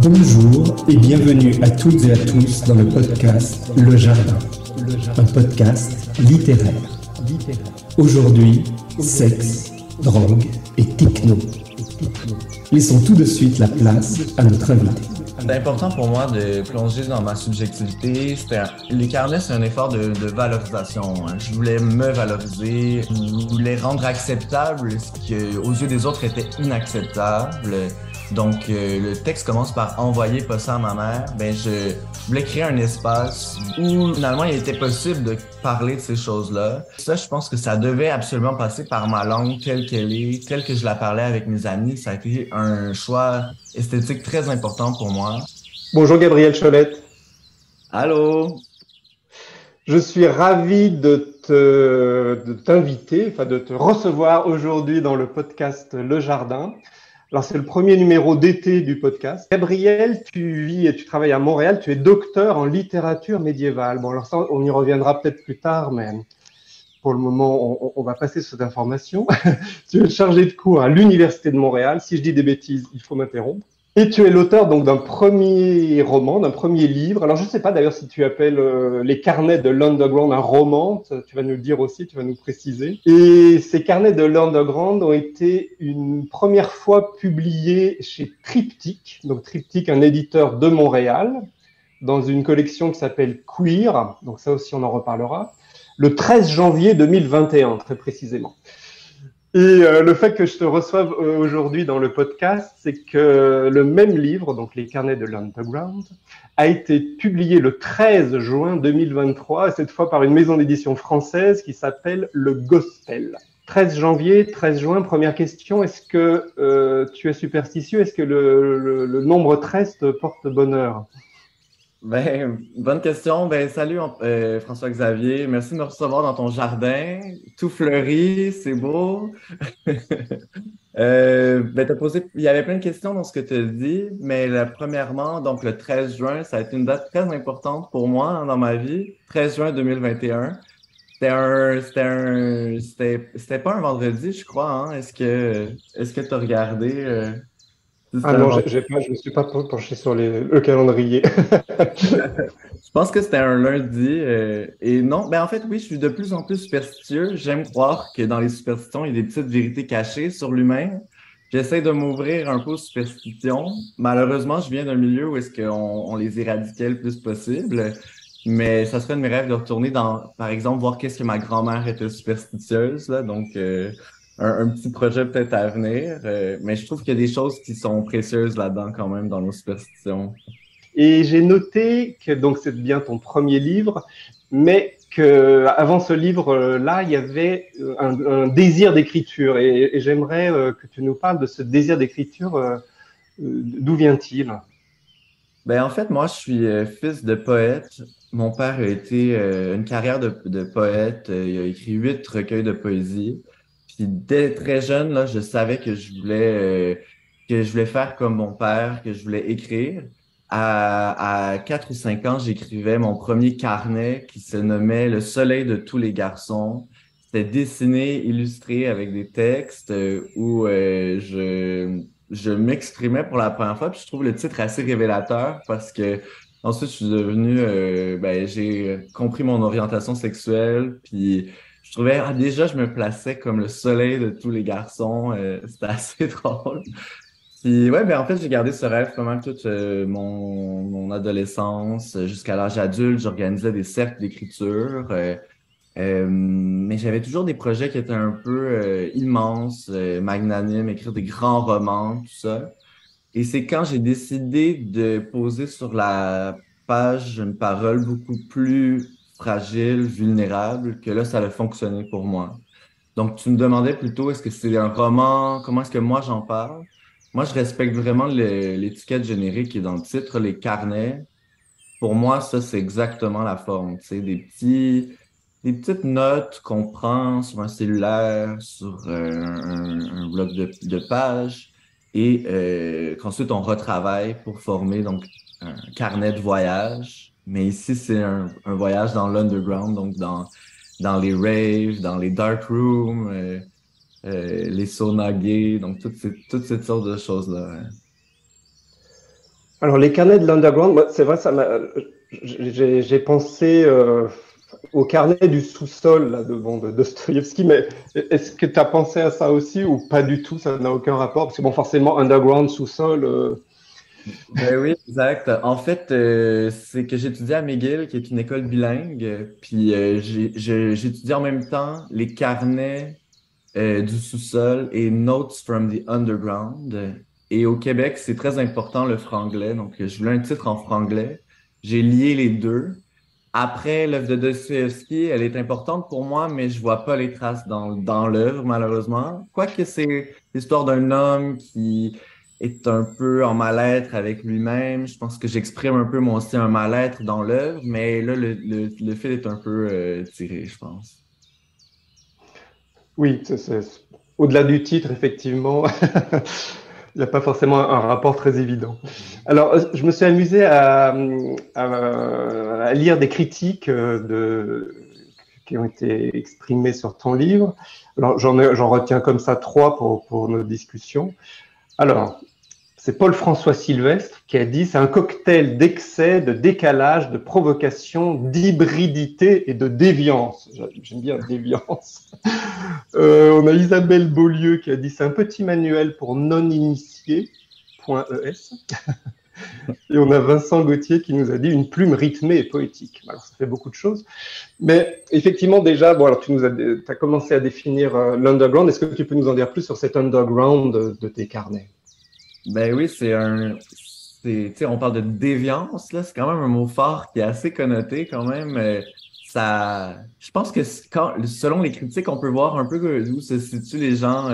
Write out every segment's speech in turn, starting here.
Bonjour et bienvenue à toutes et à tous dans le podcast Le Jardin, un podcast littéraire. Aujourd'hui, sexe, drogue et techno. Laissons tout de suite la place à notre invité. C'est important pour moi de plonger dans ma subjectivité. Les carnets, c'est un effort de valorisation. Je voulais me valoriser, je voulais rendre acceptable ce qui, aux yeux des autres, était inacceptable. Donc, le texte commence par envoyer pas ça à ma mère. Je voulais créer un espace où, finalement, il était possible de parler de ces choses-là. Ça, je pense que ça devait absolument passer par ma langue telle qu'elle est, telle que je la parlais avec mes amis. Ça a été un choix esthétique très important pour moi. Bonjour Gabriel Cholette. Allô? Je suis ravi de t'inviter, de te recevoir aujourd'hui dans le podcast Le Jardin. Alors, c'est le premier numéro d'été du podcast. Gabriel, tu vis et tu travailles à Montréal. Tu es docteur en littérature médiévale. Bon, alors ça, on y reviendra peut-être plus tard, mais pour le moment, on va passer sur cette information. Tu es chargé de cours à l'Université de Montréal. Si je dis des bêtises, il faut m'interrompre. Et tu es l'auteur donc d'un premier roman, d'un premier livre. Alors, je ne sais pas d'ailleurs si tu appelles Les Carnets de l'Underground un roman. Tu vas nous le dire aussi, tu vas nous préciser. Et ces Carnets de l'Underground ont été une première fois publiés chez Triptyque. Donc, Triptyque, un éditeur de Montréal, dans une collection qui s'appelle Queer. Donc, ça aussi, on en reparlera. Le 13 janvier 2021, très précisément. Et le fait que je te reçoive aujourd'hui dans le podcast, c'est que le même livre, donc Les Carnets de l'Underground, a été publié le 13 juin 2023, et cette fois par une maison d'édition française qui s'appelle Le Gospel. 13 janvier, 13 juin, première question, est-ce que tu es superstitieux? Est-ce que le nombre 13 te porte bonheur? Bonne question. Salut François-Xavier. Merci de me recevoir dans ton jardin. Tout fleuri, c'est beau. T'as posé, il y avait plein de questions dans ce que tu as dit, mais premièrement, donc le 13 juin, ça a été une date très importante pour moi dans ma vie. 13 juin 2021. C'était pas un vendredi, je crois, hein? Est-ce que tu as regardé? Ah non, je ne me suis pas penché sur le calendrier. Je pense que c'était un lundi. Et non, en fait, oui, je suis de plus en plus superstitieux. J'aime croire que dans les superstitions, il y a des petites vérités cachées sur l'humain. J'essaie de m'ouvrir un peu aux superstitions. Malheureusement, je viens d'un milieu où est-ce qu'on les éradiquait le plus possible. Mais ça serait de mes rêves de retourner par exemple, voir qu'est-ce que ma grand-mère était superstitieuse, là. Donc, un petit projet peut-être à venir. Mais je trouve qu'il y a des choses qui sont précieuses là-dedans quand même dans nos superstitions. Et j'ai noté que donc c'est bien ton premier livre, mais que avant ce livre-là, il y avait un désir d'écriture. Et j'aimerais que tu nous parles de ce désir d'écriture. D'où vient-il? En fait, moi, je suis fils de poète. Mon père a été une carrière de poète. Il a écrit 8 recueils de poésie. Puis dès très jeune, là, je savais que je voulais faire comme mon père, que je voulais écrire. À 4 ou 5 ans, j'écrivais mon premier carnet qui se nommait Le Soleil de tous les garçons. C'était dessiné, illustré avec des textes où je m'exprimais pour la première fois. Puis je trouve le titre assez révélateur parce que ensuite, je suis devenu, j'ai compris mon orientation sexuelle. Puis je trouvais, déjà, je me plaçais comme le soleil de tous les garçons. C'était assez drôle. Puis ouais, en fait, j'ai gardé ce rêve pendant toute mon adolescence. Jusqu'à l'âge adulte, j'organisais des cercles d'écriture. Mais j'avais toujours des projets qui étaient un peu immenses, magnanimes, écrire des grands romans, tout ça. Et c'est quand j'ai décidé de poser sur la page une parole beaucoup plus fragile, vulnérable, que là, ça a fonctionné pour moi. Donc, tu me demandais plutôt, est-ce que c'est un roman? Comment est-ce que moi j'en parle? Moi, je respecte vraiment l'étiquette générique qui est dans le titre, les carnets. Pour moi, ça, c'est exactement la forme. Tu sais, des petites notes qu'on prend sur un cellulaire, sur un bloc de pages, et qu'ensuite on retravaille pour former donc un carnet de voyage. Mais ici, c'est un voyage dans l'underground, donc dans les raves, dans les dark rooms, les saunas gays, donc toutes ces sortes de choses-là. Alors, les carnets de l'underground, moi, c'est vrai, j'ai pensé au carnet du sous-sol là, de Dostoïevski, mais est-ce que tu as pensé à ça aussi ou pas du tout? Ça n'a aucun rapport? Parce que bon, forcément, underground, sous-sol. Ben oui, exact. En fait, c'est que j'étudie à McGill, qui est une école bilingue, puis j'étudie en même temps les carnets du sous-sol et Notes from the Underground. Et au Québec, c'est très important le franglais, donc je voulais un titre en franglais. J'ai lié les deux. Après, l'œuvre de Dostoevsky, elle est importante pour moi, mais je vois pas les traces dans l'œuvre, malheureusement. Quoique c'est l'histoire d'un homme qui est un peu en mal-être avec lui-même. Je pense que j'exprime un peu moi aussi un mal-être dans l'œuvre, mais là, le fil est un peu tiré, je pense. Oui, au-delà du titre, effectivement, il n'y a pas forcément un rapport très évident. Alors, je me suis amusé à lire des critiques qui ont été exprimées sur ton livre. Alors, j'en retiens comme ça trois pour nos discussions. Alors, c'est Paul-François Sylvestre qui a dit: c'est un cocktail d'excès, de décalage, de provocation, d'hybridité et de déviance. J'aime bien déviance. On a Isabelle Beaulieu qui a dit: c'est un petit manuel pour non-initiés. .es. Et on a Vincent Gauthier qui nous a dit: une plume rythmée et poétique. Alors, ça fait beaucoup de choses. Mais effectivement, déjà, bon, alors tu as commencé à définir l'underground. Est-ce que tu peux nous en dire plus sur cet underground de tes carnets? Ben oui, tu sais, on parle de déviance, là, c'est quand même un mot fort qui est assez connoté quand même. Je pense que selon les critiques, on peut voir un peu où se situent les gens,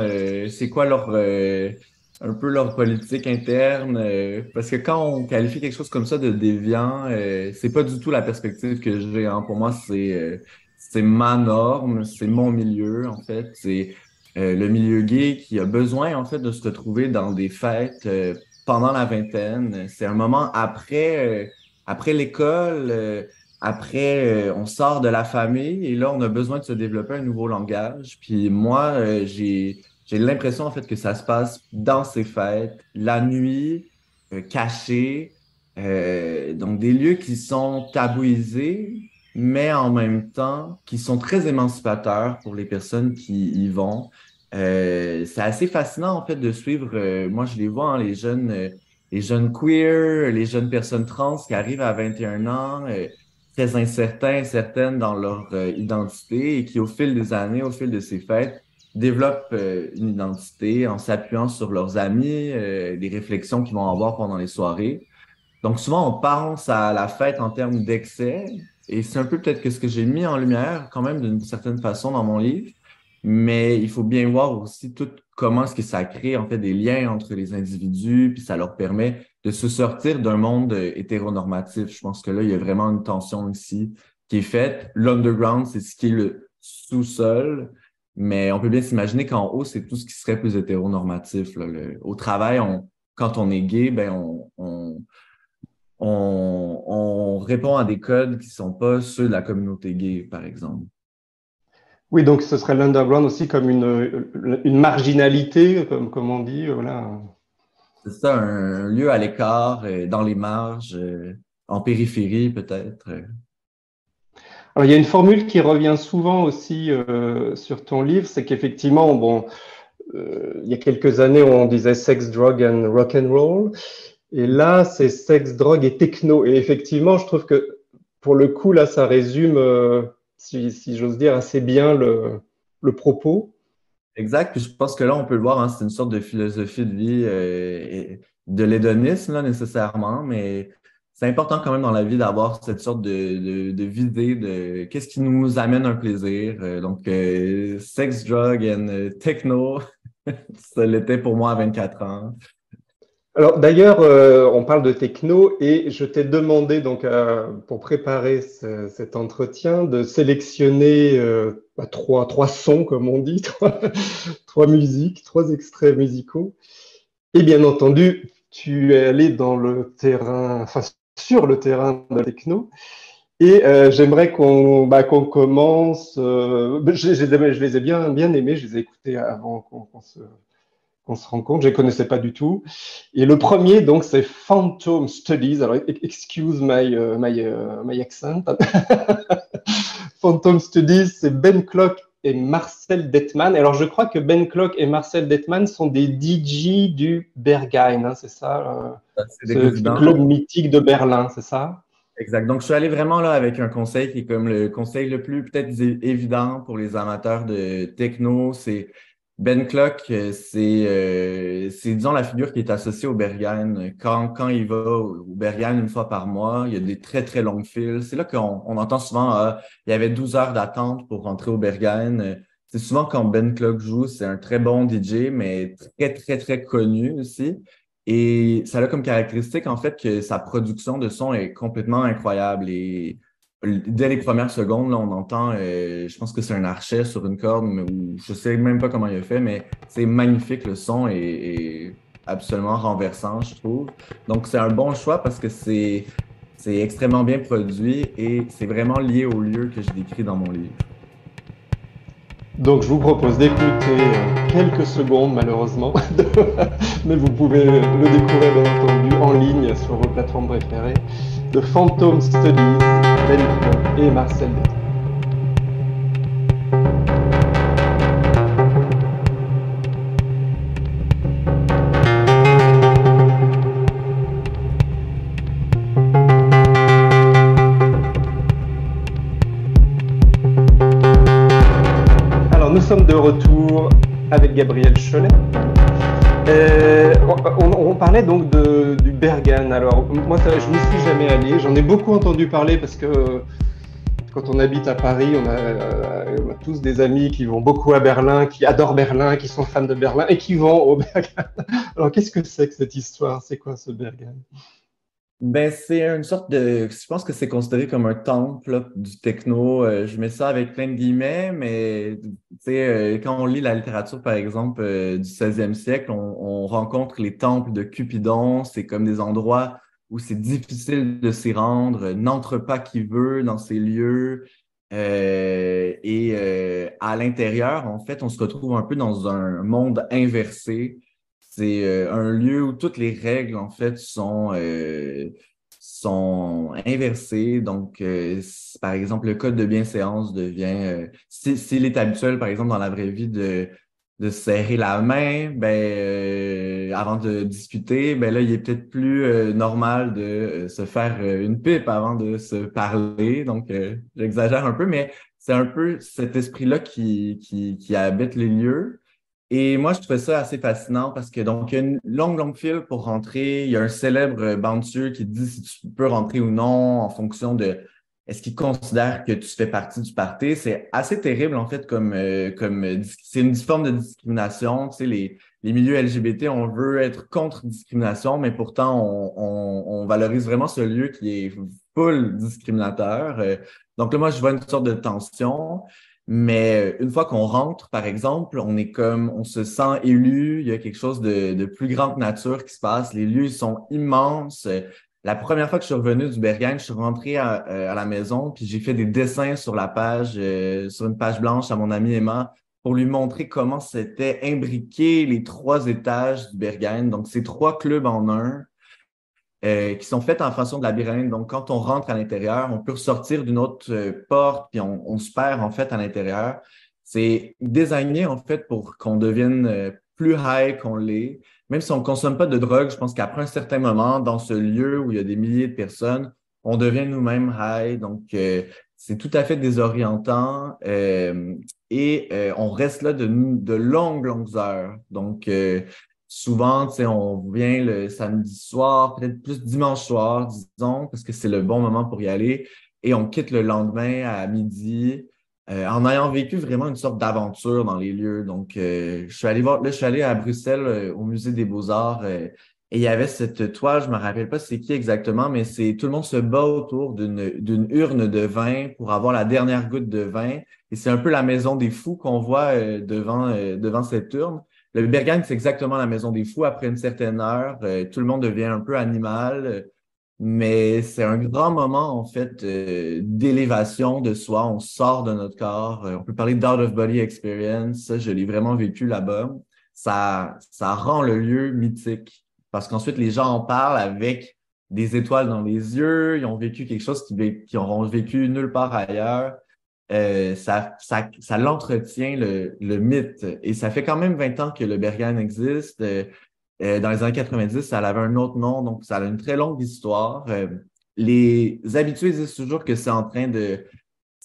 c'est quoi un peu leur politique interne, parce que quand on qualifie quelque chose comme ça de déviant, c'est pas du tout la perspective que j'ai, hein. Pour moi, c'est ma norme, c'est mon milieu, en fait. C'est le milieu gay qui a besoin en fait de se retrouver dans des fêtes pendant la vingtaine. C'est un moment après l'école, après on sort de la famille et là on a besoin de se développer un nouveau langage. Puis moi j'ai l'impression en fait que ça se passe dans ces fêtes, la nuit, cachée, donc des lieux qui sont tabouisés mais en même temps qui sont très émancipateurs pour les personnes qui y vont. C'est assez fascinant en fait de suivre. Moi, je les vois, hein, les jeunes queer, les jeunes personnes trans qui arrivent à 21 ans, très incertains, certaines dans leur identité et qui, au fil des années, au fil de ces fêtes, développent une identité en s'appuyant sur leurs amis, les réflexions qu'ils vont avoir pendant les soirées. Donc souvent, on pense à la fête en termes d'excès, et c'est un peu peut-être que ce que j'ai mis en lumière quand même d'une certaine façon dans mon livre, mais il faut bien voir aussi tout comment est-ce que ça crée en fait des liens entre les individus, puis ça leur permet de se sortir d'un monde hétéronormatif. Je pense que là, il y a vraiment une tension ici qui est faite. L'underground, c'est ce qui est le sous-sol, mais on peut bien s'imaginer qu'en haut, c'est tout ce qui serait plus hétéronormatif, là. Au travail, quand on est gay, ben on répond à des codes qui sont pas ceux de la communauté gay, par exemple. Oui, donc ce serait l'underground aussi comme une marginalité, comme on dit. Voilà. C'est ça, un lieu à l'écart, dans les marges, en périphérie peut-être. Alors, il y a une formule qui revient souvent aussi sur ton livre, c'est qu'effectivement, bon, il y a quelques années, on disait sex, drug and rock and roll. Et là, c'est sexe, drogue et techno. Et effectivement, je trouve que pour le coup, là, ça résume, si j'ose dire, assez bien le propos. Exact, puis je pense que là, on peut le voir, hein, c'est une sorte de philosophie de vie, et de l'hédonisme, là, nécessairement, mais c'est important quand même dans la vie d'avoir cette sorte de visée de qu'est-ce qui nous amène un plaisir. Donc, sex, drug and techno, ça l'était pour moi à 24 ans. Alors d'ailleurs, on parle de techno et je t'ai demandé donc pour préparer cet entretien de sélectionner trois sons comme on dit, trois musiques, trois extraits musicaux. Et bien entendu, tu es allé dans le terrain, enfin sur le terrain de la techno. Et j'aimerais qu'on commence. Je les ai bien aimés, je les ai écoutés avant qu'on se rencontre. Je les connaissais pas du tout. Et le premier, donc, c'est Phantom Studies. Alors, excuse my accent. Phantom Studies, c'est Ben Clock et Marcel Detman. Alors, je crois que Ben Clock et Marcel Detman sont des DJ du Berghain, hein, c'est ça, C'est des ce coïncidences. club mythique de Berlin, c'est ça? Exact. Donc, je suis allé vraiment là avec un conseil qui est comme le conseil le plus peut-être évident pour les amateurs de techno. C'est Ben Clock, c'est disons la figure qui est associée au Berghain. Quand il va au Berghain une fois par mois, il y a des très très longues files. C'est là qu'on entend souvent il y avait 12 heures d'attente pour rentrer au Berghain. C'est souvent quand Ben Clock joue, c'est un très bon DJ, mais très très très connu aussi. Et ça a comme caractéristique, en fait, que sa production de son est complètement incroyable. Et dès les premières secondes, là, on entend, je pense que c'est un archet sur une corde, ou je sais même pas comment il a fait, mais c'est magnifique. Le son est absolument renversant, je trouve. Donc, c'est un bon choix parce que c'est extrêmement bien produit et c'est vraiment lié au lieu que je décris dans mon livre. Donc, je vous propose d'écouter quelques secondes, malheureusement, mais vous pouvez le découvrir, bien entendu, en ligne sur vos plateformes préférées, de Phantom Studies, Ben Clock et Marcel Detman. Nous sommes de retour avec Gabriel Cholet. On parlait donc du Berghain. Alors, moi, je n'y suis jamais allé. J'en ai beaucoup entendu parler parce que quand on habite à Paris, on a tous des amis qui vont beaucoup à Berlin, qui adorent Berlin, qui sont fans de Berlin et qui vont au Berghain. Alors, qu'est-ce que c'est que cette histoire? C'est quoi ce Berghain? Ben, c'est une sorte de. Je pense que c'est considéré comme un temple là, du techno. Je mets ça avec plein de guillemets, mais tu sais, quand on lit la littérature, par exemple, du 16e siècle, on rencontre les temples de Cupidon. C'est comme des endroits où c'est difficile de s'y rendre. N'entre pas qui veut dans ces lieux. À l'intérieur, en fait, on se retrouve un peu dans un monde inversé. C'est un lieu où toutes les règles, en fait, sont inversées. Donc, par exemple, le code de bienséance devient, s'il est habituel, par exemple, dans la vraie vie, de serrer la main, avant de discuter, ben là, il est peut-être plus normal de se faire une pipe avant de se parler. Donc, j'exagère un peu, mais c'est un peu cet esprit-là qui habite les lieux. Et moi, je trouvais ça assez fascinant parce que donc, il y a une longue, longue file pour rentrer. Il y a un célèbre bouncer qui dit si tu peux rentrer ou non en fonction de est-ce qu'il considère que tu fais partie du party. C'est assez terrible, en fait, c'est une forme de discrimination. Tu sais, les milieux LGBT, on veut être contre discrimination, mais pourtant, on valorise vraiment ce lieu qui est full discriminateur. Donc là, moi, je vois une sorte de tension. Mais une fois qu'on rentre, par exemple, on se sent élu, il y a quelque chose de plus grande nature qui se passe. Les lieux sont immenses. La première fois que je suis revenu du Berghain, je suis rentré à la maison, puis j'ai fait des dessins sur la page, sur une page blanche à mon ami Emma, pour lui montrer comment c'était imbriqué les 3 étages du Berghain. Donc, c'est 3 clubs en un. Qui sont faites en façon de labyrinthe. Donc, quand on rentre à l'intérieur, on peut ressortir d'une autre porte, puis on se perd en fait à l'intérieur. C'est designé en fait pour qu'on devienne plus high qu'on l'est. Même si on ne consomme pas de drogue, je pense qu'après un certain moment, dans ce lieu où il y a des milliers de personnes, on devient nous-mêmes high. Donc, c'est tout à fait désorientant on reste là de longues, longues heures. Donc, souvent, tu sais, on vient le samedi soir, peut-être plus dimanche soir, disons, parce que c'est le bon moment pour y aller, et on quitte le lendemain à midi, en ayant vécu vraiment une sorte d'aventure dans les lieux. Donc, je suis allé à Bruxelles, au Musée des Beaux-Arts, et il y avait cette toile, je me rappelle pas c'est qui exactement, mais tout le monde se bat autour d'une urne de vin pour avoir la dernière goutte de vin, et c'est un peu la maison des fous qu'on voit devant cette urne. Le Berghain, c'est exactement la maison des fous. Après une certaine heure, tout le monde devient un peu animal, mais c'est un grand moment, en fait, d'élévation de soi. On sort de notre corps. On peut parler d'out-of-body experience. Ça, je l'ai vraiment vécu là-bas. ça rend le lieu mythique. Parce qu'ensuite, les gens en parlent avec des étoiles dans les yeux, ils ont vécu quelque chose qu'ils n'auront vécu nulle part ailleurs. Ça l'entretient le mythe. Et ça fait quand même 20 ans que le Berghain existe. Dans les années 90, ça avait un autre nom, donc ça a une très longue histoire. Les habitués disent toujours que c'est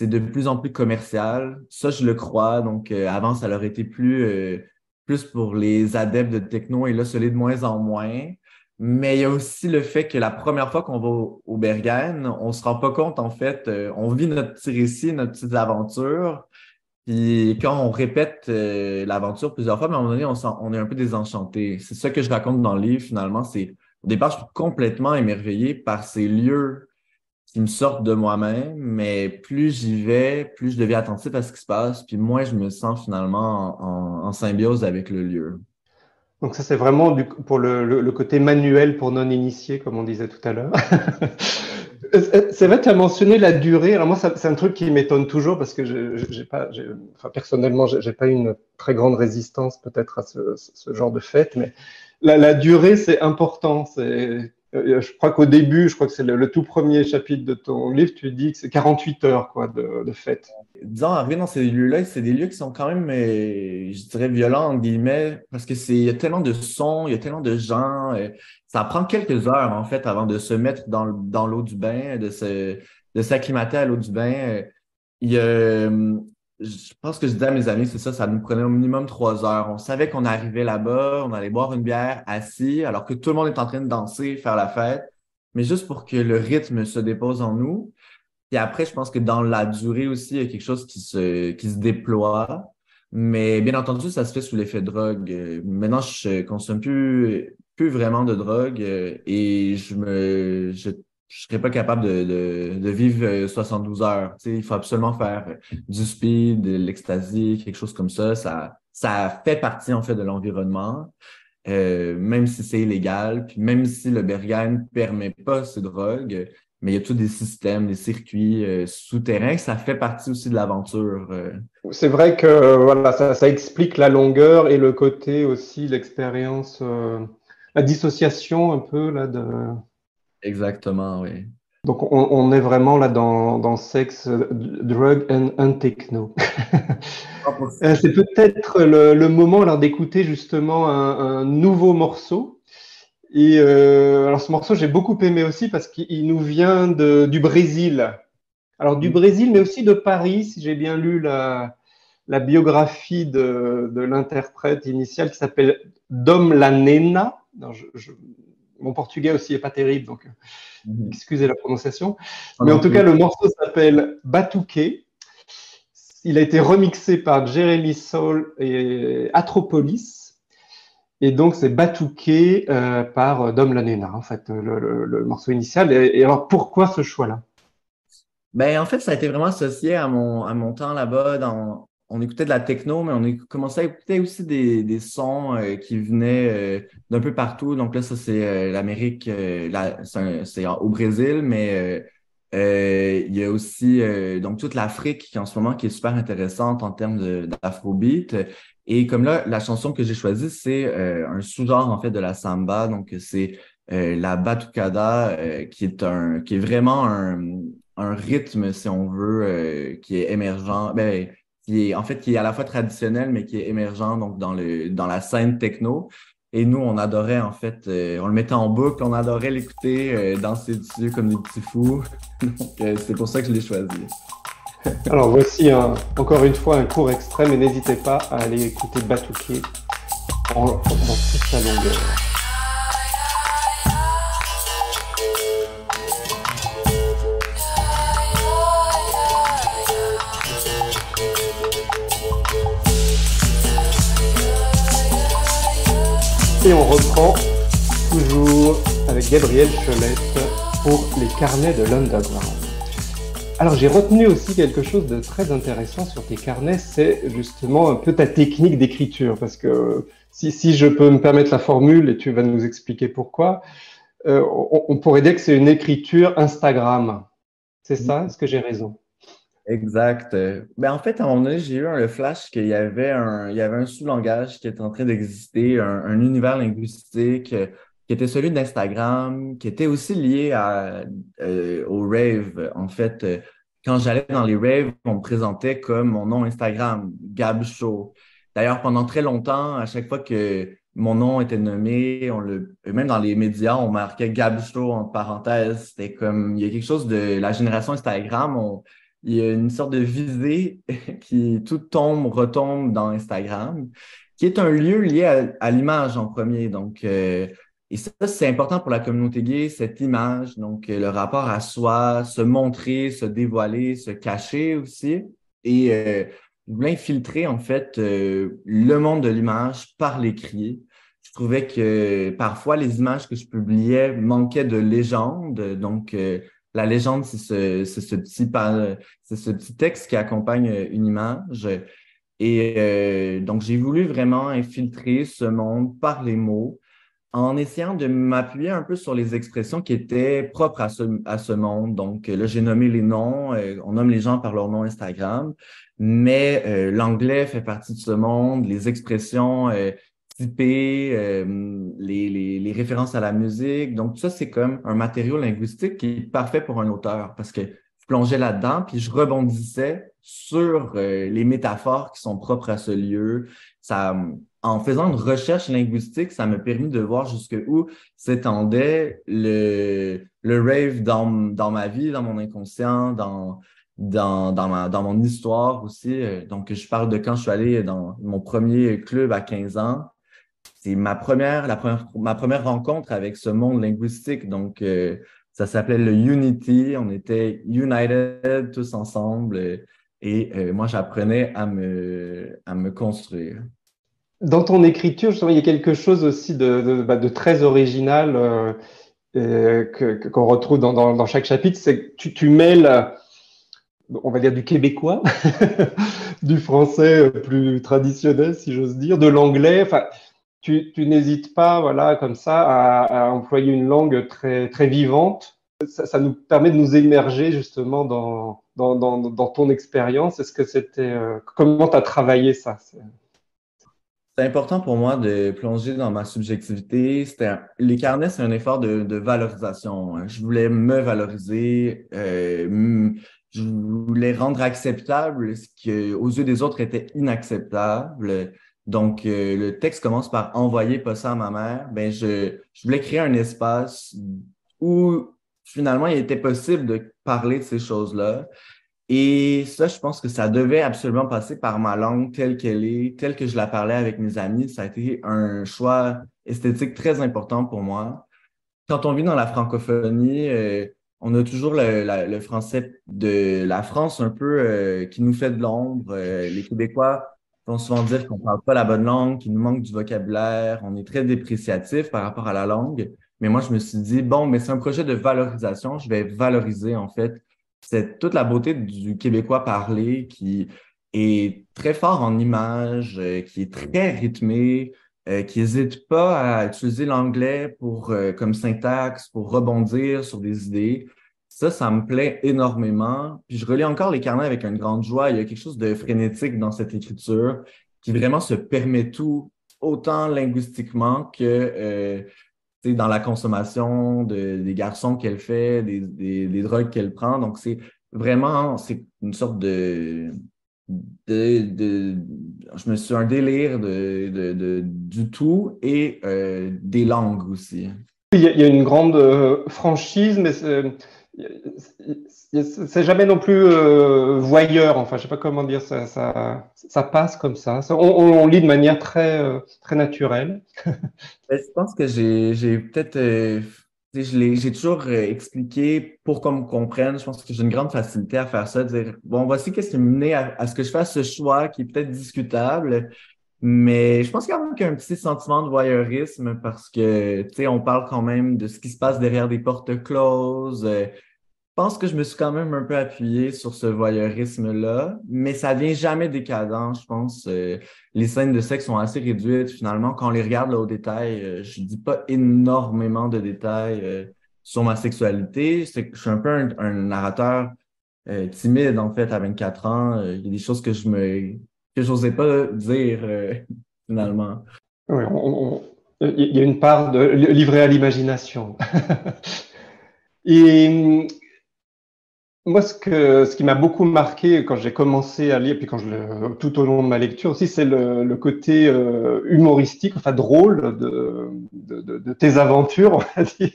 de plus en plus commercial. Ça, je le crois. Donc, avant, ça leur était plus pour les adeptes de techno et là, ça l'est de moins en moins. Mais il y a aussi le fait que la première fois qu'on va au Berghain, on se rend pas compte, en fait, on vit notre petit récit, notre petite aventure. Puis quand on répète l'aventure plusieurs fois, mais à un moment donné, on est un peu désenchanté. C'est ça que je raconte dans le livre, finalement. Au départ, je suis complètement émerveillé par ces lieux qui me sortent de moi-même, mais plus j'y vais, plus je deviens attentif à ce qui se passe, puis moins je me sens finalement en symbiose avec le lieu. Donc ça, c'est vraiment pour le côté manuel pour non-initiés, comme on disait tout à l'heure. C'est vrai, tu as mentionné la durée. Alors moi, c'est un truc qui m'étonne toujours parce que personnellement, j'ai pas une très grande résistance peut-être à ce genre de fête, mais la durée, c'est important. Je crois qu'au début, je crois que c'est le tout premier chapitre de ton livre, tu dis que c'est 48 heures quoi, de fête. Disons, arriver dans ces lieux-là, c'est des lieux qui sont quand même, je dirais, violents, entre guillemets, parce que il y a tellement de sons, il y a tellement de gens. Ça prend quelques heures, en fait, avant de se mettre dans l'eau du bain, de s'acclimater à l'eau du bain. Je pense que je disais à mes amis, c'est ça nous prenait au minimum 3 heures. On savait qu'on arrivait là-bas, on allait boire une bière assis, alors que tout le monde est en train de danser, faire la fête, mais juste pour que le rythme se dépose en nous. Puis après, je pense que dans la durée aussi, il y a quelque chose qui se déploie. Mais bien entendu, ça se fait sous l'effet de drogue. Maintenant, je consomme plus vraiment de drogue et je serais pas capable de vivre 72 heures. Tu sais, il faut absolument faire du speed, de l'ecstasy, quelque chose comme ça. Ça fait partie, en fait, de l'environnement. Même si c'est illégal, puis même si le Berghain permet pas ces drogues, mais il y a tous des systèmes, des circuits souterrains, ça fait partie aussi de l'aventure. C'est vrai que voilà, ça explique la longueur et le côté aussi, l'expérience, la dissociation un peu là de. Exactement, oui. Donc on est vraiment là dans sexe, drug and techno. C'est peut-être le moment alors d'écouter justement un nouveau morceau. Et alors ce morceau, j'ai beaucoup aimé aussi parce qu'il nous vient du Brésil. Alors du Brésil, mais aussi de Paris, si j'ai bien lu la biographie de l'interprète initial qui s'appelle Dom La Nena. Non, mon portugais aussi est pas terrible, donc excusez la prononciation. Mais en tout cas, le morceau s'appelle Batuque. Il a été remixé par Jeremy Soul et Atropolis. Et donc, c'est Batuque par Dom La Nena, en fait, le morceau initial. Et alors, pourquoi ce choix-là? Ben, en fait, ça a été vraiment associé à mon temps là-bas. On écoutait de la techno, mais on a commencé à écouter aussi des sons qui venaient d'un peu partout. Donc là, ça, c'est l'Amérique, c'est au Brésil, mais il y a aussi donc toute l'Afrique qui en ce moment qui est super intéressante en termes d'afrobeat. Et comme là, la chanson que j'ai choisie, c'est un sous-genre en fait de la samba. Donc c'est la batucada qui est vraiment un rythme, si on veut, qui est émergent. Ben, qui est à la fois traditionnel, mais qui est émergent donc dans la scène techno. Et nous, on adorait, en fait, on le mettait en boucle, on adorait l'écouter, danser dessus comme des petits fous. Donc, c'est pour ça que je l'ai choisi. Alors, voici encore une fois un court extrait, mais n'hésitez pas à aller écouter Batuque dans toute sa longueur. Et on reprend toujours avec Gabriel Cholette pour les carnets de l'Underground. Alors j'ai retenu aussi quelque chose de très intéressant sur tes carnets, c'est justement un peu ta technique d'écriture, parce que si je peux me permettre la formule, et tu vas nous expliquer pourquoi, on pourrait dire que c'est une écriture Instagram. C'est ça? Est-ce que j'ai raison? Exact. En fait, à un moment donné, j'ai eu le flash qu'il y avait un sous-langage qui était en train d'exister, un univers linguistique qui était celui d'Instagram, qui était aussi lié au rave. En fait, quand j'allais dans les raves, on me présentait comme mon nom Instagram, Gab Show. D'ailleurs, pendant très longtemps, à chaque fois que mon nom était nommé, même dans les médias, on marquait Gab Show en parenthèse. C'était comme, il y a quelque chose de la génération Instagram. Il y a une sorte de visée qui tout tombe, retombe dans Instagram, qui est un lieu lié à l'image en premier. Donc, et ça, c'est important pour la communauté gay, cette image, donc le rapport à soi, se montrer, se dévoiler, se cacher aussi. Et je voulais infiltrer, en fait, le monde de l'image par l'écrit. Je trouvais que parfois, les images que je publiais manquaient de légende. Donc, la légende, c'est ce petit texte qui accompagne une image. Et donc, j'ai voulu vraiment infiltrer ce monde par les mots en essayant de m'appuyer un peu sur les expressions qui étaient propres à ce monde. Donc, là, j'ai nommé les noms. On nomme les gens par leur nom Instagram, mais l'anglais fait partie de ce monde. Les expressions typées, les références à la musique. Donc, tout ça, c'est comme un matériau linguistique qui est parfait pour un auteur parce que je plongeais là-dedans, puis je rebondissais sur les métaphores qui sont propres à ce lieu. Ça, en faisant une recherche linguistique, ça m'a permis de voir jusqu'où s'étendait le rave dans ma vie, dans mon inconscient, dans mon histoire aussi. Donc, je parle de quand je suis allé dans mon premier club à 15 ans. C'est ma première rencontre avec ce monde linguistique. Donc, ça s'appelait le Unity. On était United tous ensemble. Moi, j'apprenais à me construire. Dans ton écriture, justement, il y a quelque chose aussi de très original qu'on retrouve dans chaque chapitre, c'est que tu mêles, on va dire, du québécois, du français plus traditionnel, si j'ose dire, de l'anglais. Enfin, tu n'hésites pas, voilà, comme ça, à employer une langue très vivante. Ça nous permet de nous émerger justement dans ton expérience. Est-ce que comment tu as travaillé ça? C'est important pour moi de plonger dans ma subjectivité. Les carnets, c'est un effort de valorisation, hein. Je voulais me valoriser, je voulais rendre acceptable ce qui, aux yeux des autres, était inacceptable. Donc, le texte commence par envoyer pas ça à ma mère. Je voulais créer un espace où finalement il était possible de parler de ces choses-là. Et ça, je pense que ça devait absolument passer par ma langue telle qu'elle est, telle que je la parlais avec mes amis. Ça a été un choix esthétique très important pour moi. Quand on vit dans la francophonie, on a toujours le français de la France un peu qui nous fait de l'ombre. Les Québécois vont souvent dire qu'on parle pas la bonne langue, qu'il nous manque du vocabulaire. On est très dépréciatif par rapport à la langue. Mais moi, je me suis dit, bon, mais c'est un projet de valorisation. Je vais valoriser, en fait, c'est toute la beauté du Québécois parlé qui est très fort en images, qui est très rythmé, qui n'hésite pas à utiliser l'anglais comme syntaxe, pour rebondir sur des idées. Ça me plaît énormément. Puis je relis encore les carnets avec une grande joie. Il y a quelque chose de frénétique dans cette écriture qui vraiment se permet tout, autant linguistiquement que dans la consommation des garçons qu'elle fait, des drogues qu'elle prend. Donc, c'est une sorte je me suis un délire du tout et des langues aussi. Il y a une grande franchise, mais c'est jamais non plus voyeur. Enfin, je sais pas comment dire, ça passe comme ça. On lit de manière très naturelle. Je pense que j'ai peut-être, tu sais, j'ai toujours expliqué pour qu'on me comprenne. Je pense que j'ai une grande facilité à faire ça, dire, bon, voici qu'est-ce qui m'a mené à ce que je fasse ce choix qui est peut-être discutable. Mais je pense quand même qu'il y a un petit sentiment de voyeurisme parce que, tu sais, on parle quand même de ce qui se passe derrière des portes closes. Je pense que je me suis quand même un peu appuyé sur ce voyeurisme-là, mais ça vient jamais décadent, je pense. Les scènes de sexe sont assez réduites, finalement. Quand on les regarde là, au détail, je dis pas énormément de détails sur ma sexualité. Je suis un peu un narrateur timide, en fait, à 24 ans. Il y a des choses que j'osais pas dire, finalement. Oui, il y a une part de livrée à l'imagination. Et moi, ce qui m'a beaucoup marqué quand j'ai commencé à lire, puis tout au long de ma lecture aussi, c'est le côté humoristique, enfin drôle de tes aventures, on va dire.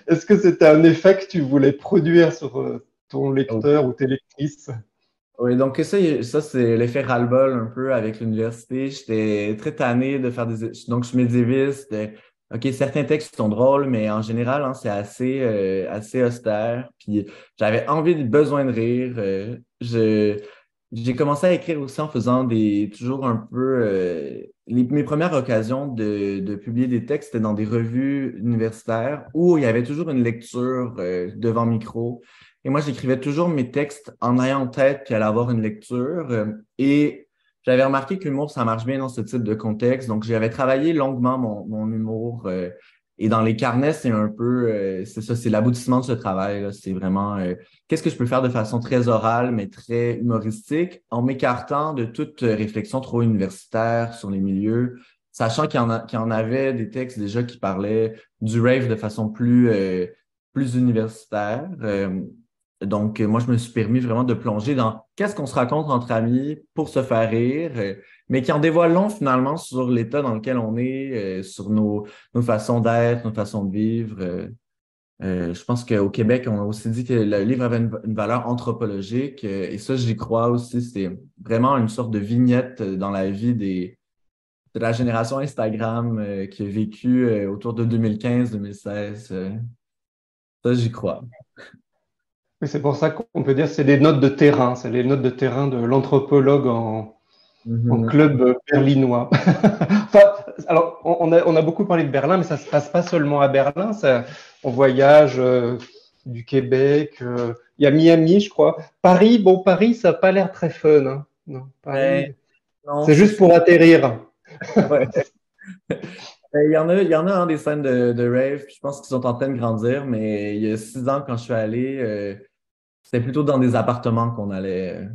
Est-ce que c'était un effet que tu voulais produire sur ton lecteur ou tes lectrices? Oui, donc ça c'est l'effet ras-le-bol un peu avec l'université. J'étais très tanné de faire Donc, je suis médiéviste. OK, certains textes sont drôles, mais en général, hein, c'est assez austère. Puis j'avais besoin de rire. J'ai commencé à écrire aussi en faisant toujours un peu... mes premières occasions de publier des textes, c'était dans des revues universitaires où il y avait toujours une lecture devant micro. Et moi, j'écrivais toujours mes textes en ayant en tête qu'il allait avoir une lecture. Et j'avais remarqué que l'humour, ça marche bien dans ce type de contexte. Donc, j'avais travaillé longuement mon humour. Et dans les carnets, c'est un peu, c'est ça, c'est l'aboutissement de ce travail, là. C'est vraiment, qu'est-ce que je peux faire de façon très orale, mais très humoristique, en m'écartant de toute réflexion trop universitaire sur les milieux, sachant qu'il y en avait des textes déjà qui parlaient du rave de façon plus universitaire. Donc, moi, je me suis permis vraiment de plonger dans qu'est-ce qu'on se raconte entre amis pour se faire rire, mais qui en dévoile long finalement sur l'état dans lequel on est, sur nos façons d'être, nos façons de vivre. Je pense qu'au Québec, on a aussi dit que le livre avait une valeur anthropologique, et ça, j'y crois aussi. C'est vraiment une sorte de vignette dans la vie de la génération Instagram qui a vécu autour de 2015-2016. Ça, j'y crois. Oui, c'est pour ça qu'on peut dire que c'est des notes de terrain, c'est les notes de terrain de l'anthropologue en Mhm. club berlinois. Enfin, alors, on a beaucoup parlé de Berlin, mais ça se passe pas seulement à Berlin. On voyage du Québec. Il y a Miami, je crois. Paris, bon, Paris, ça n'a pas l'air très fun, hein. Non, Ben, Paris, non, c'est c'est juste ça. pour atterrir. Ouais. Il y en a des scènes de rave, puis je pense qu'ils sont en train de grandir, mais il y a 6 ans, quand je suis allé, c'était plutôt dans des appartements qu'on allait.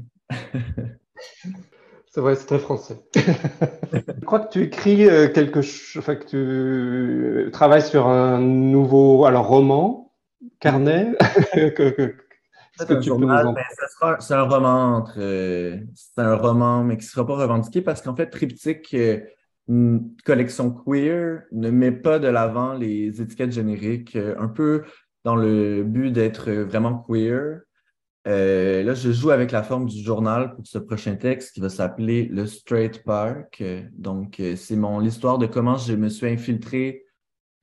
C'est vrai, c'est très français. Je crois que tu écris quelque chose, enfin, que tu travailles sur un nouveau, alors roman, Mhm. carnet. Est-ce C'est que un tu peux nous journal, en mais c'est un roman c'est un roman, mais qui ne sera pas revendiqué parce qu'en fait, Triptyque, une collection queer, ne met pas de l'avant les étiquettes génériques, un peu dans le but d'être vraiment queer. Là, je joue avec la forme du journal pour ce prochain texte qui va s'appeler Le Straight Park. Donc, c'est l'histoire de comment je me suis infiltré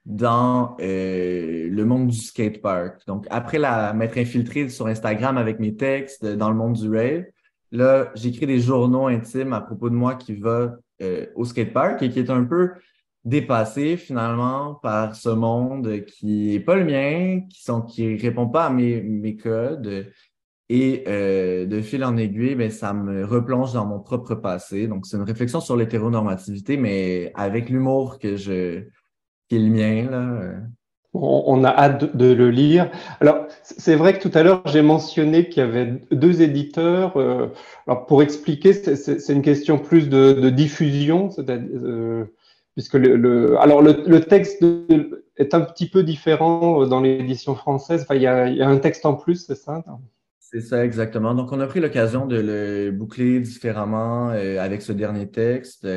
dans le monde du skatepark. Donc, après m'être infiltré sur Instagram avec mes textes dans le monde du rave, là, j'écris des journaux intimes à propos de moi qui va au skatepark et qui est un peu dépassé finalement par ce monde qui est pas le mien, qui répond pas à mes codes. Et de fil en aiguille, ben, ça me replonge dans mon propre passé. Donc, c'est une réflexion sur l'hétéronormativité, mais avec l'humour qui est le mien, là. On a hâte de le lire. Alors, c'est vrai que tout à l'heure, j'ai mentionné qu'il y avait deux éditeurs. Alors, pour expliquer, c'est une question plus de diffusion, puisque alors le texte est un petit peu différent dans l'édition française. Enfin, il y a un texte en plus, c'est ça? C'est ça exactement. Donc, on a pris l'occasion de le boucler différemment avec ce dernier texte.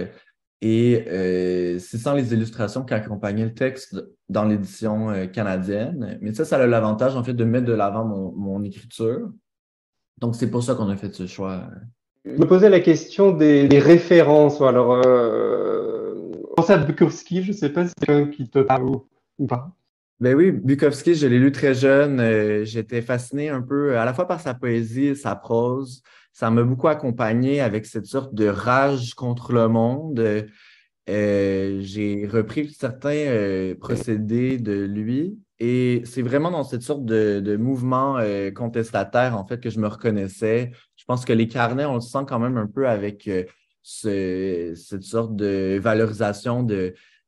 Et c'est sans les illustrations qui accompagnaient le texte dans l'édition canadienne. Mais ça a l'avantage, en fait, de mettre de l'avant mon écriture. Donc, c'est pour ça qu'on a fait ce choix. Je me posais la question des références. Alors, je pense à Bukowski, je ne sais pas si c'est quelqu'un qui te parle ou pas. Ben oui, Bukowski, je l'ai lu très jeune. J'étais fasciné un peu à la fois par sa poésie et sa prose. Ça m'a beaucoup accompagné avec cette sorte de rage contre le monde. J'ai repris certains procédés de lui et c'est vraiment dans cette sorte de mouvement contestataire en fait que je me reconnaissais. Je pense que les carnets, on le sent quand même un peu avec cette sorte de valorisation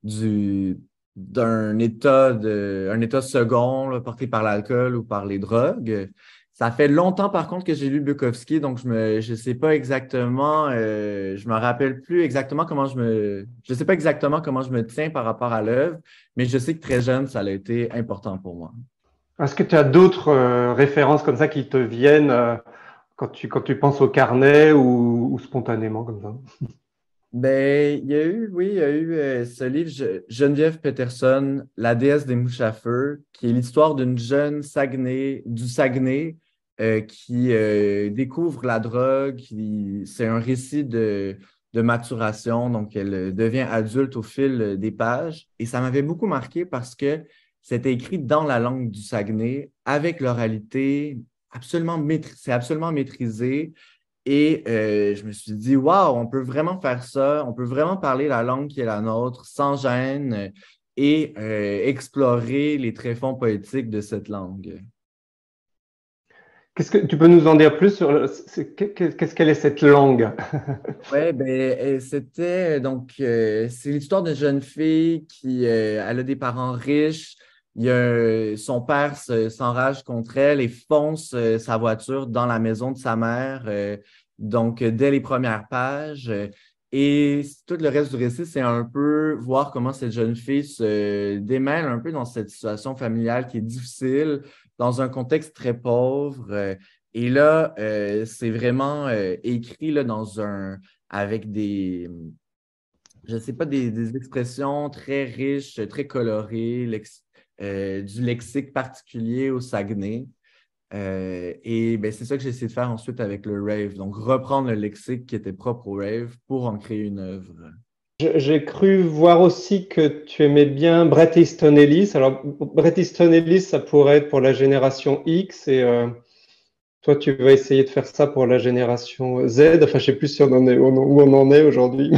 du d'un état un état second là, porté par l'alcool ou par les drogues. Ça fait longtemps, par contre, que j'ai lu Bukowski, donc je sais pas exactement, je me rappelle plus exactement je sais pas exactement comment je me tiens par rapport à l'œuvre, mais je sais que très jeune, ça a été important pour moi. Est-ce que tu as d'autres références comme ça qui te viennent quand tu penses au carnet ou spontanément comme ça? Ben, il y a eu ce livre, Geneviève Peterson, La déesse des mouches à feu, qui est l'histoire d'une jeune du Saguenay qui découvre la drogue. C'est un récit de maturation, donc elle devient adulte au fil des pages. Et ça m'avait beaucoup marqué parce que c'était écrit dans la langue du Saguenay, avec l'oralité, c'est absolument maîtrisé. Et je me suis dit, waouh, on peut vraiment faire ça, on peut vraiment parler la langue qui est la nôtre sans gêne et explorer les tréfonds poétiques de cette langue. Qu'est-ce que tu peux nous en dire plus sur qu'est-ce qu'elle est cette langue? Oui, ben, c'est l'histoire d'une jeune fille qui elle a des parents riches. Son père s'enrage contre elle et fonce sa voiture dans la maison de sa mère. Donc, dès les premières pages. Et tout le reste du récit, c'est un peu voir comment cette jeune fille se démêle un peu dans cette situation familiale qui est difficile, dans un contexte très pauvre. Et là, c'est vraiment écrit là, avec je sais pas, des expressions très riches, très colorées, du lexique particulier au Saguenay. Et ben, c'est ça que j'ai essayé de faire ensuite avec le rave. Donc, reprendre le lexique qui était propre au rave pour en créer une œuvre. J'ai cru voir aussi que tu aimais bien Bret Easton Ellis. Alors, Bret Easton Ellis, ça pourrait être pour la génération X et toi, tu vas essayer de faire ça pour la génération Z. Enfin, je sais plus si où on en est aujourd'hui.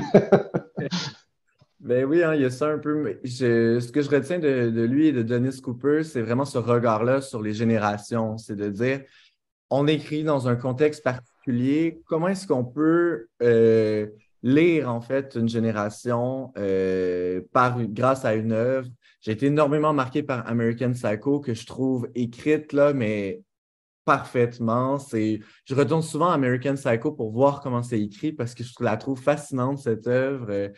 Ben oui, hein, il y a ça un peu. Mais ce que je retiens de lui et de Dennis Cooper, c'est vraiment ce regard-là sur les générations. C'est de dire, on écrit dans un contexte particulier, comment est-ce qu'on peut lire en fait une génération grâce à une œuvre. J'ai été énormément marqué par American Psycho, que je trouve écrite là, mais parfaitement. Je retourne souvent à American Psycho pour voir comment c'est écrit parce que je la trouve fascinante, cette œuvre.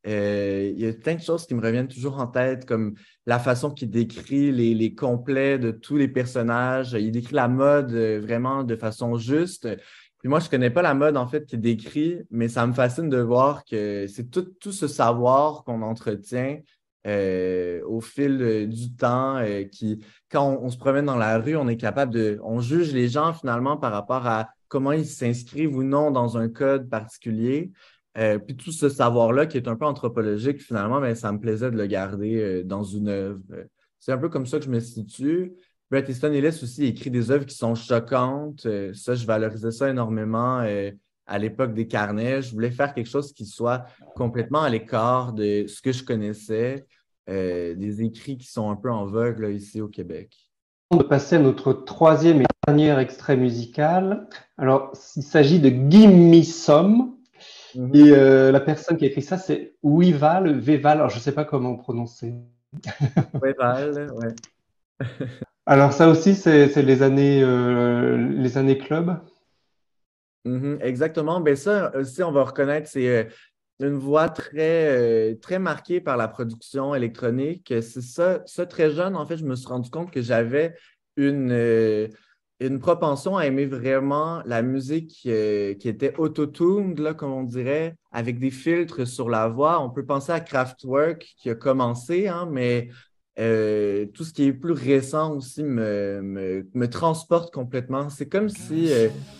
Il y a plein de choses qui me reviennent toujours en tête, comme la façon qu'il décrit les complets de tous les personnages. Il décrit la mode vraiment de façon juste. Puis moi, je ne connais pas la mode en fait qu'il décrit, mais ça me fascine de voir que c'est tout ce savoir qu'on entretient au fil du temps, quand on se promène dans la rue, on est capable on juge les gens finalement par rapport à comment ils s'inscrivent ou non dans un code particulier. Puis tout ce savoir-là qui est un peu anthropologique, finalement, mais ça me plaisait de le garder dans une œuvre. C'est un peu comme ça que je me situe. Bret Easton Ellis aussi écrit des œuvres qui sont choquantes. Ça, je valorisais ça énormément à l'époque des carnets. Je voulais faire quelque chose qui soit complètement à l'écart de ce que je connaissais, des écrits qui sont un peu en vogue là, ici au Québec. De passer à notre troisième et dernier extrait musical. Alors, il s'agit de Gimme Some. Et la personne qui a écrit ça, c'est Weval. Alors je ne sais pas comment prononcer. Weval, ouais. Alors ça aussi, c'est les années club. Exactement. Ben ça aussi, on va reconnaître, c'est une voix très marquée par la production électronique. C'est ça, très jeune, en fait, je me suis rendu compte que j'avais une propension à aimer vraiment la musique qui était auto-tuned, là, comme on dirait, avec des filtres sur la voix. On peut penser à Kraftwerk qui a commencé, hein, mais tout ce qui est plus récent aussi me transporte complètement. C'est comme si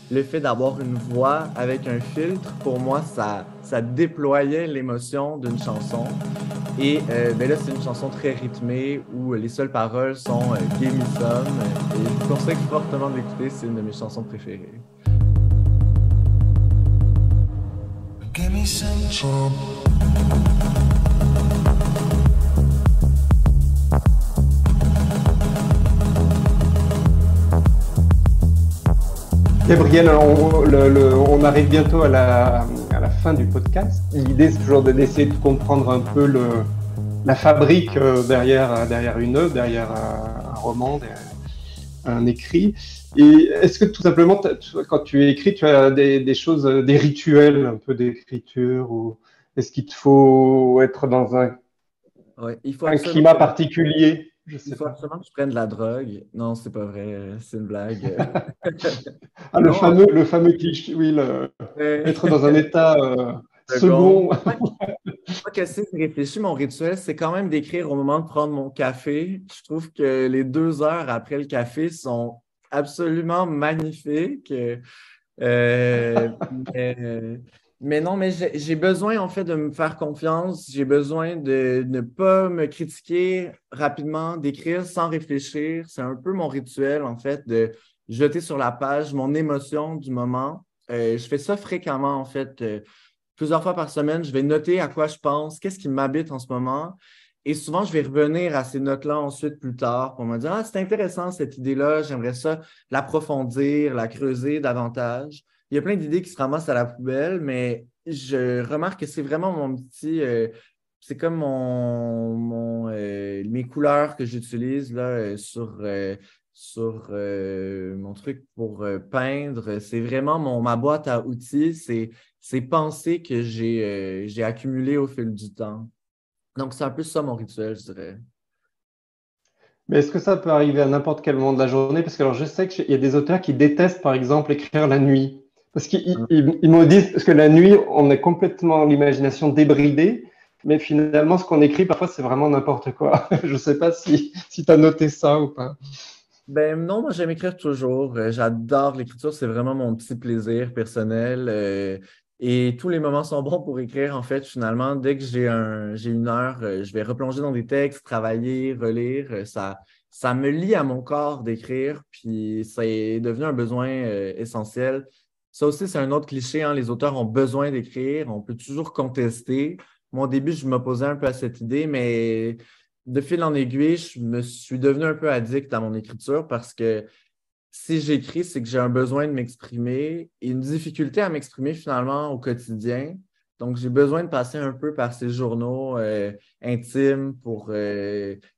le fait d'avoir une voix avec un filtre, pour moi, ça déployait l'émotion d'une chanson. Et ben là, c'est une chanson très rythmée où les seules paroles sont « Give me some ». Et je vous conseille fortement d'écouter, c'est une de mes chansons préférées. Give me some trouble. Gabriel, on arrive bientôt à la fin du podcast. L'idée, c'est toujours d'essayer de comprendre un peu la fabrique derrière une œuvre, derrière un roman, derrière un écrit. Et est-ce que tout simplement, quand tu écris, tu as des choses, des rituels un peu d'écriture ou est-ce qu'il te faut être dans Ouais, un climat particulier? Je il sais faut pas. absolument que je prenne de la drogue. Non, c'est pas vrai, c'est une blague. Ah, Non, le fameux cliché, oui, euh, être dans un état second. second. Moi, que si je réfléchis, mon rituel, c'est quand même d'écrire au moment de prendre mon café. Je trouve que les 2 heures après le café sont absolument magnifiques. Euh, mais, mais non, mais j'ai besoin en fait de me faire confiance. J'ai besoin de ne pas me critiquer rapidement, d'écrire sans réfléchir. C'est un peu mon rituel en fait de jeter sur la page mon émotion du moment. Je fais ça fréquemment en fait. Plusieurs fois par semaine, je vais noter à quoi je pense, qu'est-ce qui m'habite en ce moment. Et souvent, je vais revenir à ces notes-là ensuite plus tard pour me dire, ah, c'est intéressant cette idée-là, j'aimerais ça l'approfondir, la creuser davantage. Il y a plein d'idées qui se ramassent à la poubelle, mais je remarque que c'est vraiment mon petit, c'est comme mes couleurs que j'utilise là, sur mon truc pour peindre. C'est vraiment ma boîte à outils. C'est ces pensées que j'ai accumulées au fil du temps. Donc, c'est un peu ça mon rituel, je dirais. Mais est-ce que ça peut arriver à n'importe quel moment de la journée? Parce que alors, je sais qu'il y a des auteurs qui détestent, par exemple, écrire la nuit. Parce qu'ils me disent que la nuit, on est complètement l'imagination débridée, mais finalement, ce qu'on écrit, parfois, c'est vraiment n'importe quoi. Je ne sais pas si tu as noté ça ou pas. Ben non, moi j'aime écrire toujours. J'adore l'écriture, c'est vraiment mon petit plaisir personnel. Et tous les moments sont bons pour écrire. En fait, finalement, dès que j'ai une heure, je vais replonger dans des textes, travailler, relire. Ça me lie à mon corps d'écrire, puis c'est devenu un besoin essentiel. Ça aussi, c'est un autre cliché, hein. Les auteurs ont besoin d'écrire. On peut toujours contester. Moi, au début, je m'opposais un peu à cette idée, mais de fil en aiguille, je me suis devenu un peu addict à mon écriture parce que si j'écris, c'est que j'ai un besoin de m'exprimer et une difficulté à m'exprimer finalement au quotidien. Donc, j'ai besoin de passer un peu par ces journaux intimes pour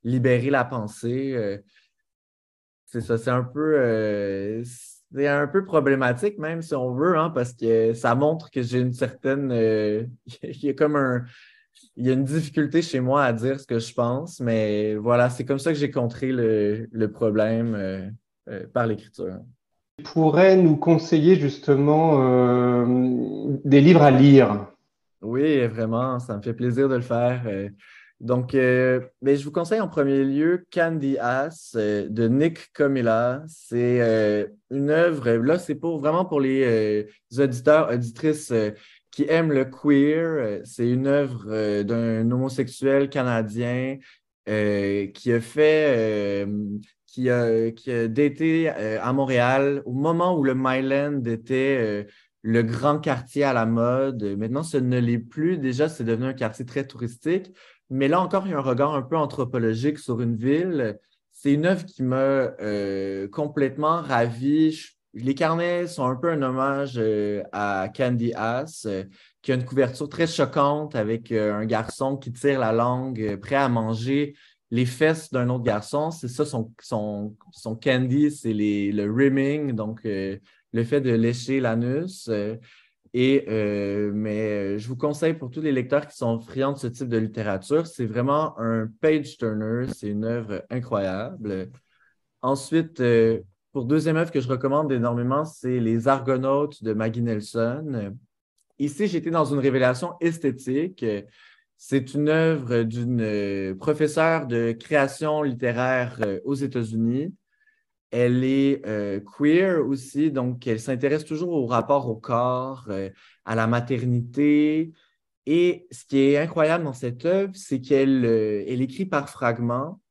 libérer la pensée. C'est ça, c'est un peu problématique même si on veut, hein, parce que ça montre que j'ai une certaine, il y a comme il y a une difficulté chez moi à dire ce que je pense, mais voilà, c'est comme ça que j'ai contré le problème par l'écriture. Tu pourrais nous conseiller justement des livres à lire. Oui, vraiment, ça me fait plaisir de le faire. Donc, ben, je vous conseille en premier lieu Candy Ass de Nick Comilla. C'est une œuvre, là, c'est vraiment pour les auditeurs, auditrices qui aiment le queer. C'est une œuvre d'un homosexuel canadien qui a fait, qui a daté à Montréal au moment où le Myland était le grand quartier à la mode. Maintenant, ce ne l'est plus. Déjà, c'est devenu un quartier très touristique. Mais là encore, il y a un regard un peu anthropologique sur une ville. C'est une œuvre qui m'a complètement ravi. Les carnets sont un peu un hommage à Candy Ass, qui a une couverture très choquante avec un garçon qui tire la langue, prêt à manger les fesses d'un autre garçon. C'est ça, son candy, c'est le rimming, donc le fait de lécher l'anus. Mais je vous conseille pour tous les lecteurs qui sont friands de ce type de littérature, c'est vraiment un page turner, c'est une œuvre incroyable. Ensuite, pour deuxième œuvre que je recommande énormément, c'est Les Argonautes de Maggie Nelson. Ici, j'étais dans une révélation esthétique. C'est une œuvre d'une professeure de création littéraire aux États-Unis. Elle est queer aussi, donc elle s'intéresse toujours au rapport au corps, à la maternité. Et ce qui est incroyable dans cette œuvre, c'est elle écrit par fragments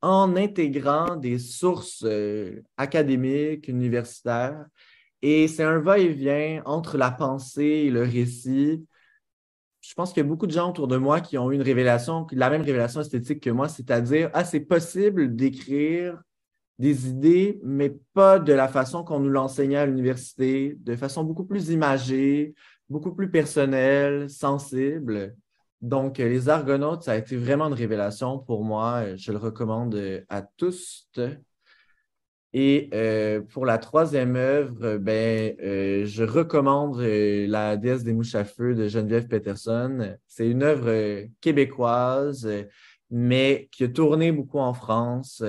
en intégrant des sources académiques, universitaires. Et c'est un va-et-vient entre la pensée et le récit. Je pense qu'il y a beaucoup de gens autour de moi qui ont eu la même révélation esthétique que moi, c'est-à-dire, ah, c'est possible d'écrire des idées, mais pas de la façon qu'on nous l'enseignait à l'université, de façon beaucoup plus imagée, beaucoup plus personnelle, sensible. Donc, Les Argonautes, ça a été vraiment une révélation pour moi. Je le recommande à tous. Et pour la troisième œuvre, je recommande La déesse des mouches à feu de Geneviève Peterson. C'est une œuvre québécoise, mais qui a tourné beaucoup en France.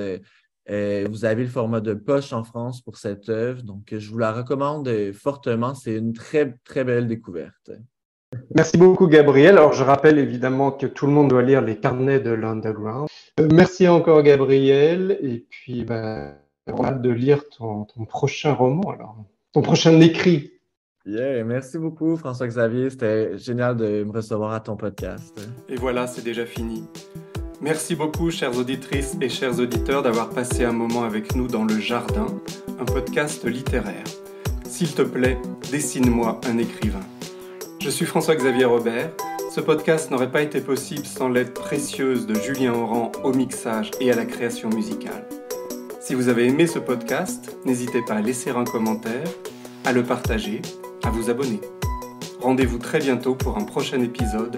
Vous avez le format de poche en France pour cette œuvre, donc je vous la recommande fortement. C'est une très, très belle découverte. Merci beaucoup, Gabriel. Alors, je rappelle évidemment que tout le monde doit lire les carnets de l'Underground. Merci encore, Gabriel. Et puis, on a hâte de lire ton prochain roman, alors, ton prochain écrit. Yeah, merci beaucoup, François-Xavier. C'était génial de me recevoir à ton podcast. Et voilà, c'est déjà fini. Merci beaucoup, chères auditrices et chers auditeurs, d'avoir passé un moment avec nous dans Le Jardin, un podcast littéraire. S'il te plaît, dessine-moi un écrivain. Je suis François-Xavier Robert. Ce podcast n'aurait pas été possible sans l'aide précieuse de Julien Oran au mixage et à la création musicale. Si vous avez aimé ce podcast, n'hésitez pas à laisser un commentaire, à le partager, à vous abonner. Rendez-vous très bientôt pour un prochain épisode